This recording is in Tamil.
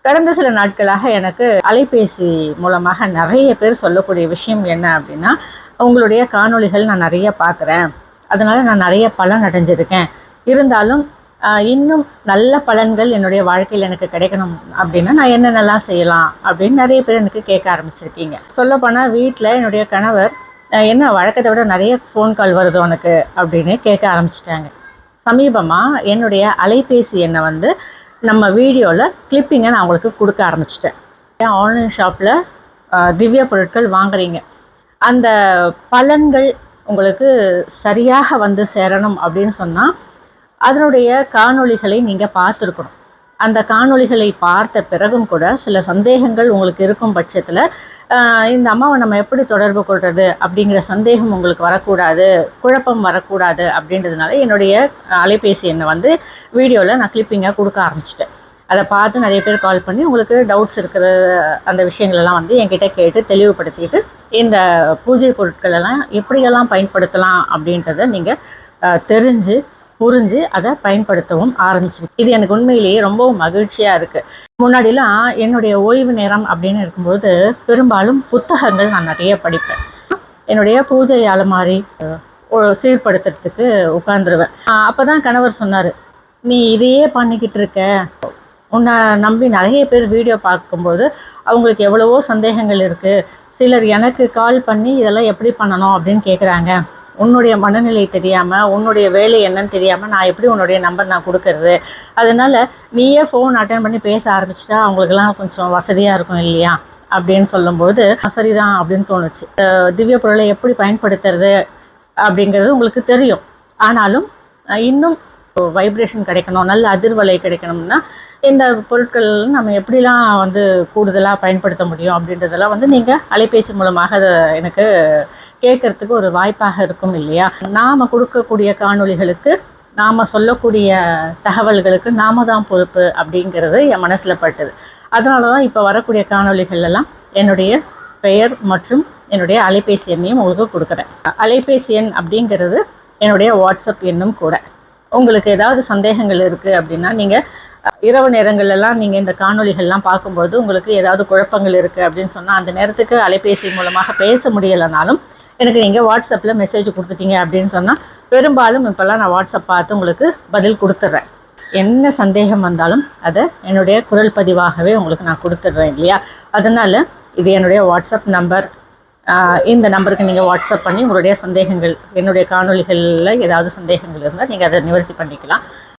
கடந்த சில நாட்களாக எனக்கு அலைபேசி மூலமாக நிறைய பேர் சொல்லக்கூடிய விஷயம் என்ன அப்படின்னா, உங்களுடைய காணொளிகள் நான் நிறைய பார்க்குறேன், அதனால் நான் நிறைய பலன் அடைஞ்சிருக்கேன், இருந்தாலும் இன்னும் நல்ல பலன்கள் என்னுடைய வாழ்க்கையில் எனக்கு கிடைக்கணும் அப்படின்னா நான் என்னென்னலாம் செய்யலாம் அப்படின்னு நிறைய பேர் எனக்கு கேட்க ஆரம்பிச்சிருக்கீங்க. சொல்லப்போனால் வீட்டில் என்னுடைய கணவர் என்ன வழக்கத்தை விட நிறைய ஃபோன் கால் வருது உனக்கு அப்படின்னு கேட்க ஆரம்பிச்சிட்டாங்க. சமீபமாக என்னுடைய அலைபேசி எண்ணை வந்து நம்ம வீடியோவில் கிளிப்பிங்கை நான் உங்களுக்கு கொடுக்க ஆரம்பிச்சிட்டேன். ஆன்லைன் ஷாப்பில் திவ்யா பொருட்கள் வாங்குறீங்க, அந்த பலன்கள் உங்களுக்கு சரியாக வந்து சேரணும் அப்படின்னு சொன்னால் அதனுடைய காணொளிகளை நீங்கள் பார்த்துருக்கணும். அந்த காணொளிகளை பார்த்த பிறகும் கூட சில சந்தேகங்கள் உங்களுக்கு இருக்கும் பட்சத்தில் இந்த அம்மாவை நம்ம எப்படி தொடர்பு கொள்வது அப்படிங்கிற சந்தேகம் உங்களுக்கு வரக்கூடாது, குழப்பம் வரக்கூடாது அப்படின்றதுனால என்னுடைய அலைபேசி எண்ணை வந்து வீடியோவில் நான் கிளிப்பிங்காக கொடுக்க ஆரம்பிச்சிட்டேன். அதை பார்த்து நிறைய பேர் கால் பண்ணி உங்களுக்கு டவுட்ஸ் இருக்கிற அந்த விஷயங்களெல்லாம் வந்து என்கிட்ட கேட்டு தெளிவுபடுத்திட்டு இந்த பூஜை பொருட்களெல்லாம் எப்படியெல்லாம் பயன்படுத்தலாம் அப்படின்றத நீங்கள் தெரிஞ்சு புரிஞ்சு அதை பயன்படுத்தவும் ஆரம்பிச்சிருக்கு. இது எனக்கு உண்மையிலேயே ரொம்பவும் மகிழ்ச்சியாக இருக்குது. முன்னாடிலாம் என்னுடைய ஓய்வு நேரம் அப்படின்னு இருக்கும்போது பெரும்பாலும் புத்தகங்கள் நான் நிறைய படிப்பேன். என்னுடைய பூஜை அலமாரி சீர்படுத்துறதுக்கு உட்காந்துருவேன். அப்போ தான் கணவர் சொன்னார், நீ இதையே பண்ணிக்கிட்டு இருக்க, உன்னை நம்பி நிறைய பேர் வீடியோ பார்க்கும்போது அவங்களுக்கு எவ்வளவோ சந்தேகங்கள் இருக்குது, சிலர் எனக்கு கால் பண்ணி இதெல்லாம் எப்படி பண்ணணும் அப்படின்னு கேட்குறாங்க, உன்னுடைய மனநிலை தெரியாமல் உன்னுடைய வேலை என்னன்னு தெரியாமல் நான் எப்படி உன்னுடைய நம்பர் நான் கொடுக்கறது, அதனால் நீயே ஃபோன் அட்டன் பண்ணி பேச ஆரம்பிச்சிட்டா அவங்களுக்கெல்லாம் கொஞ்சம் வசதியாக இருக்கும் இல்லையா அப்படின்னு சொல்லும்போது சரிதான் அப்படின்னு தோணுச்சு. திவ்ய பொருளை எப்படி பயன்படுத்துறது அப்படிங்கிறது உங்களுக்கு தெரியும், ஆனாலும் இன்னும் வைப்ரேஷன் கிடைக்கணும், நல்ல அதிர்வலை கிடைக்கணும்னா இந்த பொருட்கள் நம்ம எப்படிலாம் வந்து கூடுதலாக பயன்படுத்த முடியும் அப்படின்றதெல்லாம் வந்து நீங்கள் அலைபேசி மூலமாக எனக்கு கேட்கறதுக்கு ஒரு வாய்ப்பாக இருக்கும் இல்லையா. நாம் கொடுக்கக்கூடிய காணொளிகளுக்கு, நாம் சொல்லக்கூடிய தகவல்களுக்கு நாம தான் பொறுப்பு அப்படிங்கிறது என் மனசில் பட்டது. அதனால தான் இப்போ வரக்கூடிய காணொளிகள்லாம் என்னுடைய பெயர் மற்றும் என்னுடைய அலைபேசி எண்ணையும் உங்களுக்கு கொடுக்குறேன். அலைபேசி எண் அப்படிங்கிறது என்னுடைய வாட்ஸ்அப் எண்ணும் கூட. உங்களுக்கு ஏதாவது சந்தேகங்கள் இருக்குது அப்படின்னா நீங்கள் இரவு நேரங்கள்லாம் நீங்கள் இந்த காணொளிகள்லாம் பார்க்கும்போது உங்களுக்கு ஏதாவது குழப்பங்கள் இருக்குது அப்படின்னு சொன்னால் அந்த நேரத்துக்கு அலைபேசி மூலமாக பேச முடியலைனாலும் எனக்கு நீங்கள் வாட்ஸ்அப்பில் மெசேஜ் கொடுத்துட்டீங்க அப்படின்னு சொன்னால் பெரும்பாலும் இப்போல்லாம் நான் வாட்ஸ்அப் பார்த்து உங்களுக்கு பதில் கொடுத்துட்றேன். என்ன சந்தேகம் வந்தாலும் அதை என்னுடைய குரல் பதிவாகவே உங்களுக்கு நான் கொடுத்துட்றேன் இல்லையா. அதனால் இது என்னுடைய வாட்ஸ்அப் நம்பர். இந்த நம்பருக்கு நீங்கள் வாட்ஸ்அப் பண்ணி உங்களுடைய சந்தேகங்கள், என்னுடைய காணொளிகளில் ஏதாவது சந்தேகங்கள் இருந்தால் நீங்கள் அதை நிவர்த்தி பண்ணிக்கலாம்.